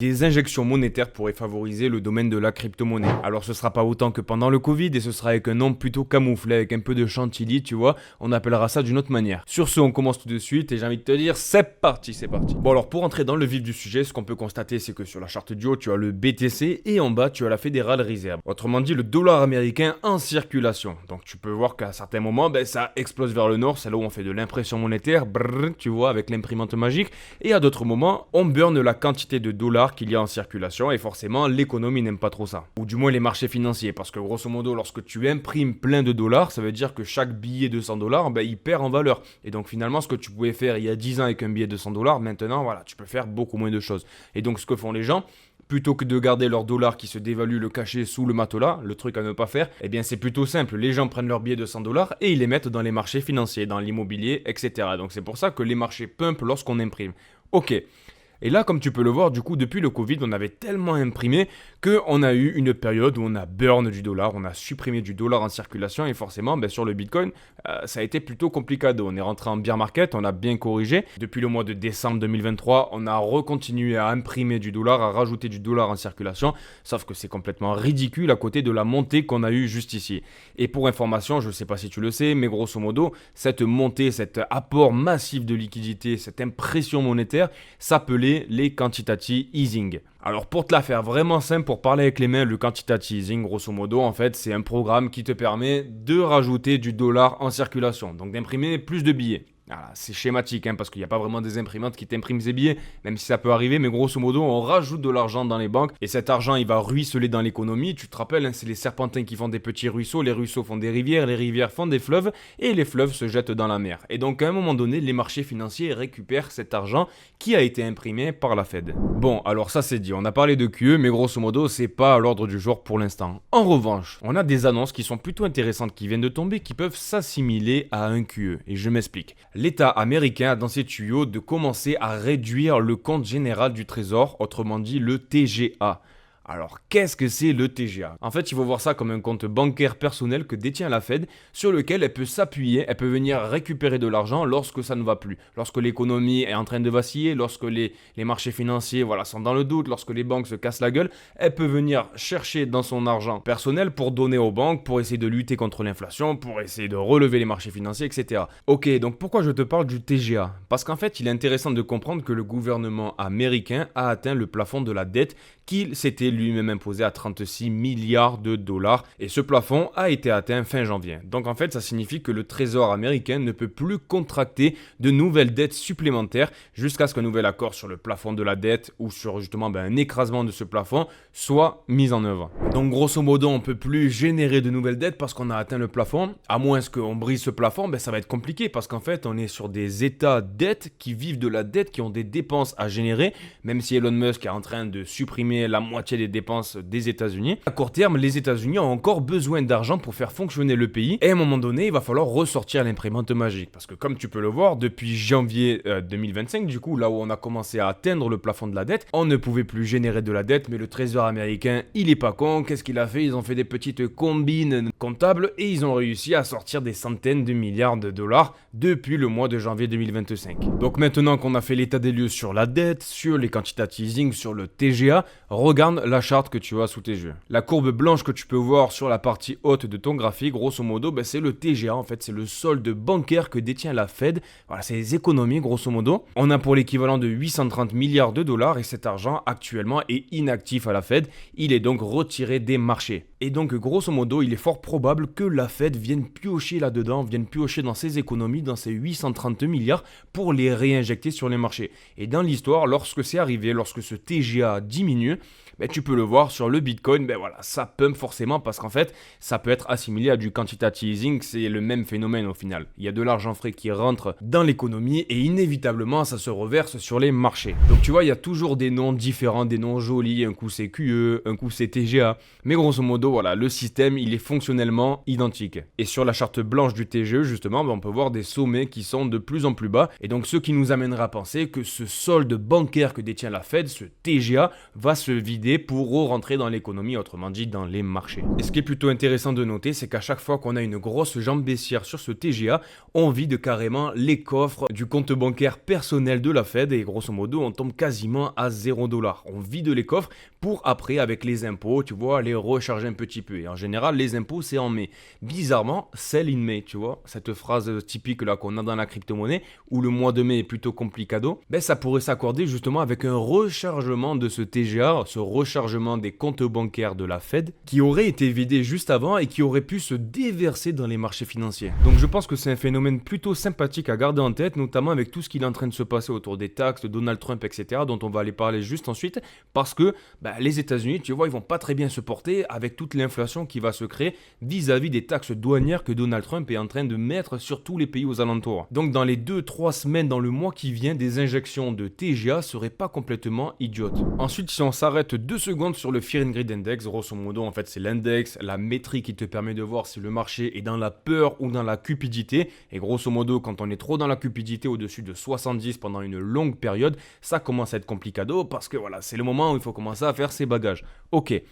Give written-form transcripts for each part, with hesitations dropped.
Des injections monétaires pourraient favoriser le domaine de la crypto-monnaie. Alors ce sera pas autant que pendant le Covid et ce sera avec un nom plutôt camouflé, avec un peu de chantilly, tu vois, on appellera ça d'une autre manière. Sur ce, on commence tout de suite et j'ai envie de te dire, c'est parti, c'est parti. Bon alors pour entrer dans le vif du sujet, ce qu'on peut constater c'est que sur la charte du haut, tu as le BTC et en bas, tu as la Federal Reserve. Autrement dit, le dollar américain en circulation. Donc tu peux voir qu'à certains moments, ça explose vers le nord, c'est là où on fait de l'impression monétaire, brrr, tu vois, avec l'imprimante magique. Et à d'autres moments, on burn la quantité de dollars qu'il y a en circulation et forcément l'économie n'aime pas trop ça. Ou du moins les marchés financiers parce que grosso modo lorsque tu imprimes plein de dollars ça veut dire que chaque billet de 100 dollars il perd en valeur. Et donc finalement ce que tu pouvais faire il y a 10 ans avec un billet de 100 dollars maintenant voilà tu peux faire beaucoup moins de choses. Et donc ce que font les gens plutôt que de garder leurs dollars qui se dévaluent le cachet sous le matelas, le truc à ne pas faire, eh bien c'est plutôt simple. Les gens prennent leurs billets de 100 dollars et ils les mettent dans les marchés financiers, dans l'immobilier, etc. Donc c'est pour ça que les marchés pumpent lorsqu'on imprime. Ok. Et là, comme tu peux le voir, du coup, depuis le Covid, on avait tellement imprimé qu'on a eu une période où on a burn du dollar, on a supprimé du dollar en circulation et forcément, sur le Bitcoin, ça a été plutôt compliqué. On est rentré en bear market, on a bien corrigé. Depuis le mois de décembre 2023, on a recontinué à imprimer du dollar, à rajouter du dollar en circulation, sauf que c'est complètement ridicule à côté de la montée qu'on a eue juste ici. Et pour information, je ne sais pas si tu le sais, mais grosso modo, cette montée, cet apport massif de liquidité, cette impression monétaire, s'appelait les quantitative easing. Alors pour te la faire vraiment simple, pour parler avec les mains, le quantitative easing, grosso modo, en fait, c'est un programme qui te permet de rajouter du dollar en circulation, donc d'imprimer plus de billets. Voilà, c'est schématique parce qu'il n'y a pas vraiment des imprimantes qui t'impriment ces billets, même si ça peut arriver, mais grosso modo, on rajoute de l'argent dans les banques et cet argent, il va ruisseler dans l'économie. Tu te rappelles, c'est les serpentins qui font des petits ruisseaux, les ruisseaux font des rivières, les rivières font des fleuves et les fleuves se jettent dans la mer. Et donc, à un moment donné, les marchés financiers récupèrent cet argent qui a été imprimé par la Fed. Bon, alors ça c'est dit, on a parlé de QE, mais grosso modo, c'est pas à l'ordre du jour pour l'instant. En revanche, on a des annonces qui sont plutôt intéressantes qui viennent de tomber, qui peuvent s'assimiler à un QE, et je m'explique. L'État américain a dans ses tuyaux de commencer à réduire le compte général du trésor, autrement dit le TGA. Alors, qu'est-ce que c'est le TGA? En fait, il faut voir ça comme un compte bancaire personnel que détient la Fed, sur lequel elle peut s'appuyer, elle peut venir récupérer de l'argent lorsque ça ne va plus. Lorsque l'économie est en train de vaciller, lorsque les marchés financiers sont dans le doute, lorsque les banques se cassent la gueule, elle peut venir chercher dans son argent personnel pour donner aux banques, pour essayer de lutter contre l'inflation, pour essayer de relever les marchés financiers, etc. Ok, donc pourquoi je te parle du TGA? Parce qu'en fait, il est intéressant de comprendre que le gouvernement américain a atteint le plafond de la dette qu'il s'était lui-même imposé à 36 milliards de dollars et ce plafond a été atteint fin janvier. Donc en fait ça signifie que le trésor américain ne peut plus contracter de nouvelles dettes supplémentaires jusqu'à ce qu'un nouvel accord sur le plafond de la dette ou sur justement un écrasement de ce plafond soit mis en œuvre. Donc grosso modo on ne peut plus générer de nouvelles dettes parce qu'on a atteint le plafond, à moins qu'on brise ce plafond, ça va être compliqué parce qu'en fait on est sur des états dettes qui vivent de la dette, qui ont des dépenses à générer, même si Elon Musk est en train de supprimer la moitié des dépenses des États-Unis. À court terme, les États-Unis ont encore besoin d'argent pour faire fonctionner le pays et à un moment donné, il va falloir ressortir l'imprimante magique parce que comme tu peux le voir, depuis janvier 2025, du coup, là où on a commencé à atteindre le plafond de la dette, on ne pouvait plus générer de la dette, mais le trésor américain, il est pas con. Qu'est-ce qu'il a fait? Ils ont fait des petites combines comptables et ils ont réussi à sortir des centaines de milliards de dollars depuis le mois de janvier 2025. Donc maintenant qu'on a fait l'état des lieux sur la dette, sur les quantitative easing, sur le TGA, regarde la charte que tu as sous tes yeux. La courbe blanche que tu peux voir sur la partie haute de ton graphique, grosso modo, c'est le TGA. En fait, c'est le solde bancaire que détient la Fed. Voilà, c'est les économies, grosso modo. On a pour l'équivalent de 830 milliards de dollars et cet argent actuellement est inactif à la Fed. Il est donc retiré des marchés. Et donc, grosso modo, il est fort probable que la Fed vienne piocher là-dedans, vienne piocher dans ses économies, dans ces 830 milliards pour les réinjecter sur les marchés. Et dans l'histoire, lorsque c'est arrivé, lorsque ce TGA diminue, tu peux le voir sur le Bitcoin, ça pump forcément parce qu'en fait, ça peut être assimilé à du quantitative easing, c'est le même phénomène au final. Il y a de l'argent frais qui rentre dans l'économie et inévitablement, ça se reverse sur les marchés. Donc tu vois, il y a toujours des noms différents, des noms jolis, un coup c'est QE, un coup c'est TGA, mais grosso modo, modo, voilà, le système, il est fonctionnellement identique. Et sur la charte blanche du TGE, justement, on peut voir des sommets qui sont de plus en plus bas. Et donc, ce qui nous amènera à penser que ce solde bancaire que détient la Fed, ce TGA, va se vider pour rentrer dans l'économie, autrement dit dans les marchés. Et ce qui est plutôt intéressant de noter, c'est qu'à chaque fois qu'on a une grosse jambe baissière sur ce TGA, on vide carrément les coffres du compte bancaire personnel de la Fed et grosso modo, on tombe quasiment à 0$. On vide les coffres pour après, avec les impôts, tu vois, les recharger un petit peu. Et en général, les impôts, c'est en mai. Bizarrement, sell in May, tu vois, cette phrase typique là qu'on a dans la crypto-monnaie, où le mois de mai est plutôt complicado, ben ça pourrait s'accorder justement avec un rechargement de ce TGA, ce rechargement des comptes bancaires de la Fed, qui aurait été vidé juste avant et qui aurait pu se déverser dans les marchés financiers. Donc je pense que c'est un phénomène plutôt sympathique à garder en tête, notamment avec tout ce qui est en train de se passer autour des taxes, de Donald Trump, etc., dont on va aller parler juste ensuite, parce que les États-Unis, tu vois, ils vont pas très bien se porter avec toute l'inflation qui va se créer vis-à-vis des taxes douanières que Donald Trump est en train de mettre sur tous les pays aux alentours. Donc dans les 2-3 semaines, dans le mois qui vient, des injections de TGA seraient pas complètement idiotes. Ensuite, si on s'arrête 2 secondes sur le Fear and Greed Index, grosso modo, en fait, c'est l'index, la métrique qui te permet de voir si le marché est dans la peur ou dans la cupidité. Et grosso modo, quand on est trop dans la cupidité au-dessus de 70 pendant une longue période, ça commence à être complicado parce que voilà, c'est le moment où il faut commencer à faire ses bagages. Ok.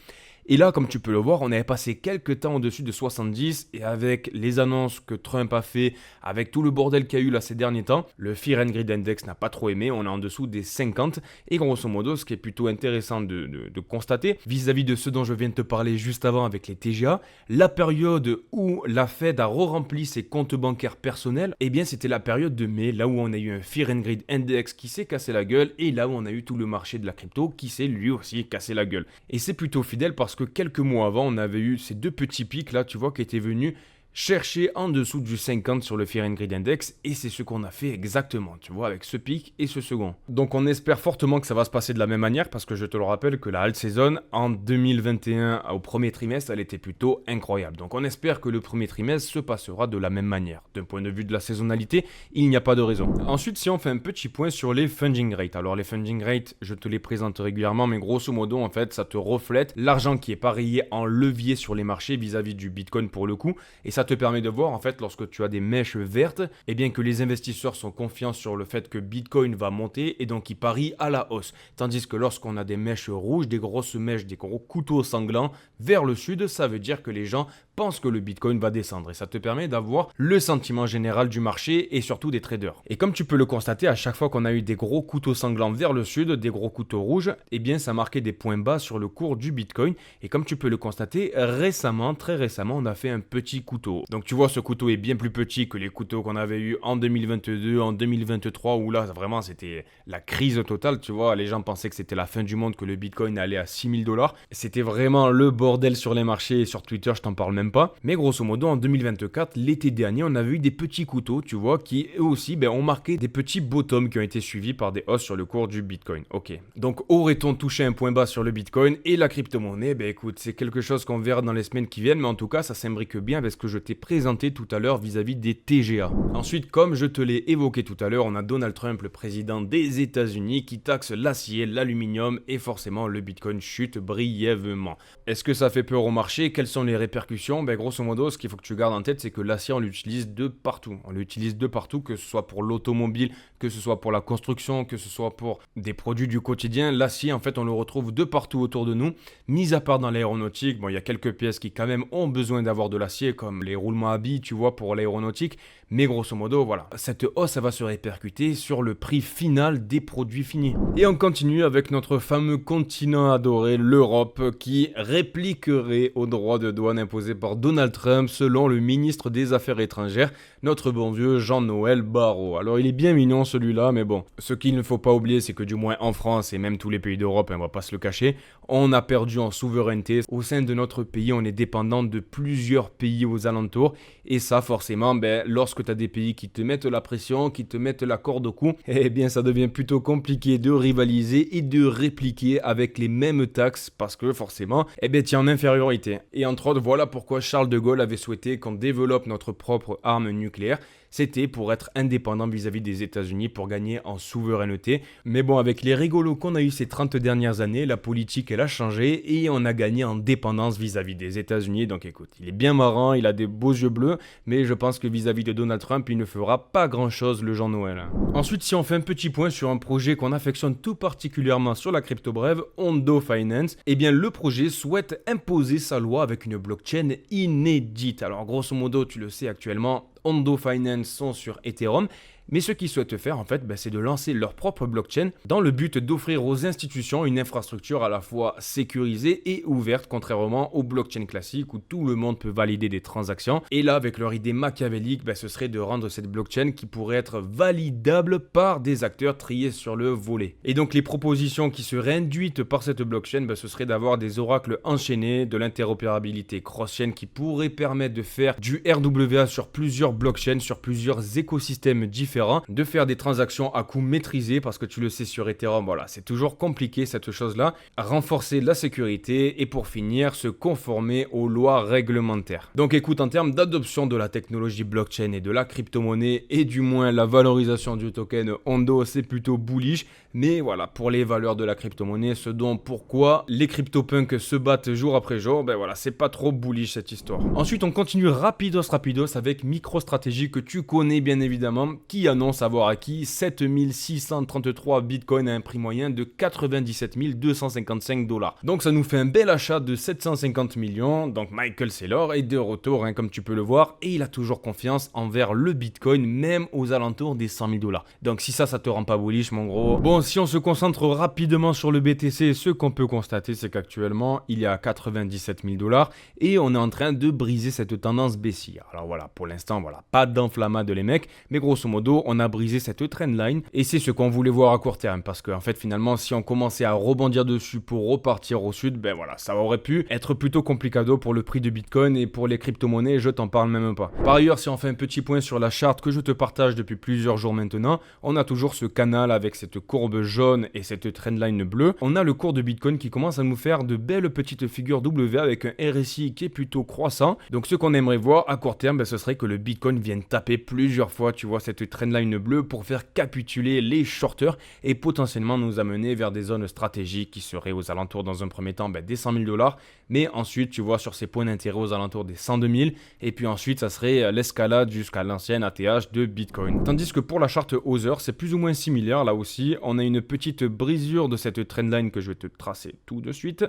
Et là, comme tu peux le voir, on avait passé quelques temps au-dessus de 70 et avec les annonces que Trump a fait, avec tout le bordel qu'il y a eu là ces derniers temps, le Fear and Greed Index n'a pas trop aimé, on est en dessous des 50 et grosso modo, ce qui est plutôt intéressant de constater, vis-à-vis de ce dont je viens de te parler juste avant avec les TGA, la période où la Fed a re-rempli ses comptes bancaires personnels, eh bien c'était la période de mai, là où on a eu un Fear and Greed Index qui s'est cassé la gueule et là où on a eu tout le marché de la crypto qui s'est lui aussi cassé la gueule. Et c'est plutôt fidèle parce que quelques mois avant, on avait eu ces deux petits pics là, tu vois, qui étaient venus chercher en dessous du 50 sur le Fear and Greed Index et c'est ce qu'on a fait exactement, tu vois, avec ce pic et ce second. Donc on espère fortement que ça va se passer de la même manière parce que je te le rappelle que la alt season en 2021 au premier trimestre, elle était plutôt incroyable. Donc on espère que le premier trimestre se passera de la même manière. D'un point de vue de la saisonnalité, il n'y a pas de raison. Ensuite, si on fait un petit point sur les funding rates. Alors les funding rates, je te les présente régulièrement, mais grosso modo, en fait, ça te reflète l'argent qui est parié en levier sur les marchés vis-à-vis du Bitcoin pour le coup et ça te permet de voir en fait lorsque tu as des mèches vertes, eh bien que les investisseurs sont confiants sur le fait que Bitcoin va monter et donc ils parient à la hausse. Tandis que lorsqu'on a des mèches rouges, des grosses mèches, des gros couteaux sanglants vers le sud, ça veut dire que les gens pensent que le Bitcoin va descendre et ça te permet d'avoir le sentiment général du marché et surtout des traders. Et comme tu peux le constater, à chaque fois qu'on a eu des gros couteaux sanglants vers le sud, des gros couteaux rouges, eh bien ça marquait des points bas sur le cours du Bitcoin et comme tu peux le constater, récemment, très récemment, on a fait un petit couteau. Donc tu vois, ce couteau est bien plus petit que les couteaux qu'on avait eu en 2022, en 2023 où là vraiment c'était la crise totale, tu vois, les gens pensaient que c'était la fin du monde, que le Bitcoin allait à $6000. C'était vraiment le bordel sur les marchés et sur Twitter, je t'en parle même pas. Mais grosso modo, en 2024, l'été dernier, on avait eu des petits couteaux, tu vois, qui eux aussi ont marqué des petits bottoms qui ont été suivis par des hausses sur le cours du Bitcoin. Ok. Donc, aurait-on touché un point bas sur le Bitcoin et la crypto-monnaie? Écoute, c'est quelque chose qu'on verra dans les semaines qui viennent, mais en tout cas, ça s'imbrique bien avec ce que je t'ai présenté tout à l'heure vis-à-vis des TGA. Ensuite, comme je te l'ai évoqué tout à l'heure, on a Donald Trump, le président des États-Unis, qui taxe l'acier, l'aluminium et forcément le Bitcoin chute brièvement. Est-ce que ça fait peur au marché? Quelles sont les répercussions? Grosso modo, ce qu'il faut que tu gardes en tête, c'est que l'acier, on l'utilise de partout. On l'utilise de partout, que ce soit pour l'automobile, que ce soit pour la construction, que ce soit pour des produits du quotidien. L'acier, en fait, on le retrouve de partout autour de nous, mis à part dans l'aéronautique. Bon, il y a quelques pièces qui, quand même, ont besoin d'avoir de l'acier, comme les roulements à billes, tu vois, pour l'aéronautique. Mais grosso modo, voilà, cette hausse, ça va se répercuter sur le prix final des produits finis. Et on continue avec notre fameux continent adoré, l'Europe, qui répliquerait aux droits de douane imposés par Donald Trump, selon le ministre des Affaires étrangères, notre bon vieux Jean-Noël Barrot. Alors il est bien mignon celui-là, mais bon, ce qu'il ne faut pas oublier, c'est que du moins en France et même tous les pays d'Europe, on va pas se le cacher, on a perdu en souveraineté. Au sein de notre pays, on est dépendant de plusieurs pays aux alentours, et ça forcément, lorsque tu as des pays qui te mettent la pression, qui te mettent la corde au cou, eh bien ça devient plutôt compliqué de rivaliser et de répliquer avec les mêmes taxes, parce que forcément, tu es en infériorité. Et entre autres, voilà pourquoi Charles de Gaulle avait souhaité qu'on développe notre propre arme nucléaire. c'était pour être indépendant vis-à-vis des États-Unis, pour gagner en souveraineté. Mais bon, avec les rigolos qu'on a eu ces 30 dernières années, la politique elle a changé et on a gagné en dépendance vis-à-vis des États-Unis. Donc écoute, il est bien marrant, il a des beaux yeux bleus, mais je pense que vis-à-vis de Donald Trump, il ne fera pas grand-chose le Jean-Noël. Ensuite, si on fait un petit point sur un projet qu'on affectionne tout particulièrement sur la crypto brève, Ondo Finance, eh bien le projet souhaite imposer sa loi avec une blockchain inédite. Alors grosso modo, tu le sais actuellement, Ondo Finance sont sur Ethereum. Mais ce qu'ils souhaitent faire, en fait, c'est de lancer leur propre blockchain dans le but d'offrir aux institutions une infrastructure à la fois sécurisée et ouverte, contrairement aux blockchains classiques où tout le monde peut valider des transactions. Et là, avec leur idée machiavélique, ce serait de rendre cette blockchain qui pourrait être validable par des acteurs triés sur le volet. Et donc, les propositions qui seraient induites par cette blockchain, ce serait d'avoir des oracles enchaînés, de l'interopérabilité cross-chain qui pourrait permettre de faire du RWA sur plusieurs blockchains, sur plusieurs écosystèmes différents, de faire des transactions à coût maîtrisé parce que tu le sais sur Ethereum, voilà, c'est toujours compliqué cette chose-là, renforcer la sécurité et pour finir se conformer aux lois réglementaires. Donc écoute, en termes d'adoption de la technologie blockchain et de la crypto-monnaie et du moins la valorisation du token Ondo, c'est plutôt bullish, mais voilà, pour les valeurs de la crypto-monnaie, ce dont pourquoi les crypto-punks se battent jour après jour, voilà, c'est pas trop bullish cette histoire. Ensuite, on continue rapidos avec MicroStrategy que tu connais bien évidemment, qui annonce avoir acquis 7633 bitcoins à un prix moyen de 97 255 $. Donc ça nous fait un bel achat de 750 millions. Donc Michael Saylor est de retour, comme tu peux le voir, et il a toujours confiance envers le bitcoin, même aux alentours des 100 000 $. Donc si ça te rend pas bullish, mon gros. Bon, si on se concentre rapidement sur le BTC, ce qu'on peut constater, c'est qu'actuellement, il est à 97 000 $ et on est en train de briser cette tendance baissière. Alors voilà, pour l'instant, voilà, pas d'enflammade les mecs, mais grosso modo, on a brisé cette trendline et c'est ce qu'on voulait voir à court terme parce qu'en fait, finalement, si on commençait à rebondir dessus pour repartir au sud, voilà, ça aurait pu être plutôt complicado pour le prix de Bitcoin et pour les crypto-monnaies, je t'en parle même pas. Par ailleurs, si on fait un petit point sur la charte que je te partage depuis plusieurs jours maintenant, on a toujours ce canal avec cette courbe jaune et cette trendline bleue. On a le cours de Bitcoin qui commence à nous faire de belles petites figures W avec un RSI qui est plutôt croissant. Donc ce qu'on aimerait voir à court terme, ce serait que le Bitcoin vienne taper plusieurs fois, tu vois, cette trendline bleue pour faire capituler les shorters et potentiellement nous amener vers des zones stratégiques qui seraient aux alentours dans un premier temps des 100 000 $, mais ensuite tu vois sur ces points d'intérêt aux alentours des 102 000 et puis ensuite ça serait l'escalade jusqu'à l'ancienne ATH de Bitcoin. Tandis que pour la charte Other, c'est plus ou moins similaire là aussi, on a une petite brisure de cette trendline que je vais te tracer tout de suite.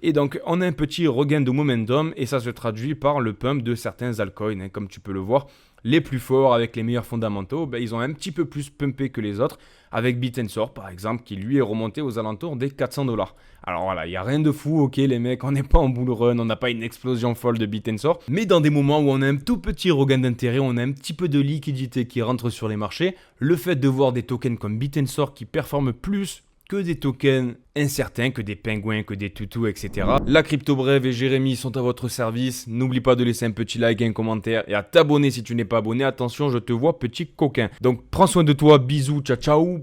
Et donc, on a un petit regain de momentum et ça se traduit par le pump de certains altcoins. Comme tu peux le voir, les plus forts avec les meilleurs fondamentaux, ils ont un petit peu plus pumpé que les autres. Avec Bit&Sword, par exemple, qui lui est remonté aux alentours des 400 $. Alors voilà, il n'y a rien de fou, ok les mecs, on n'est pas en bull run, on n'a pas une explosion folle de Bit&Sword. Mais dans des moments où on a un tout petit regain d'intérêt, on a un petit peu de liquidité qui rentre sur les marchés, le fait de voir des tokens comme Bit&Sword qui performent plus que des tokens incertains, que des pingouins, que des toutous, etc. La Crypto Brève et Jérémy sont à votre service. N'oublie pas de laisser un petit like, un commentaire et à t'abonner si tu n'es pas abonné. Attention, je te vois petit coquin. Donc prends soin de toi, bisous, ciao ciao.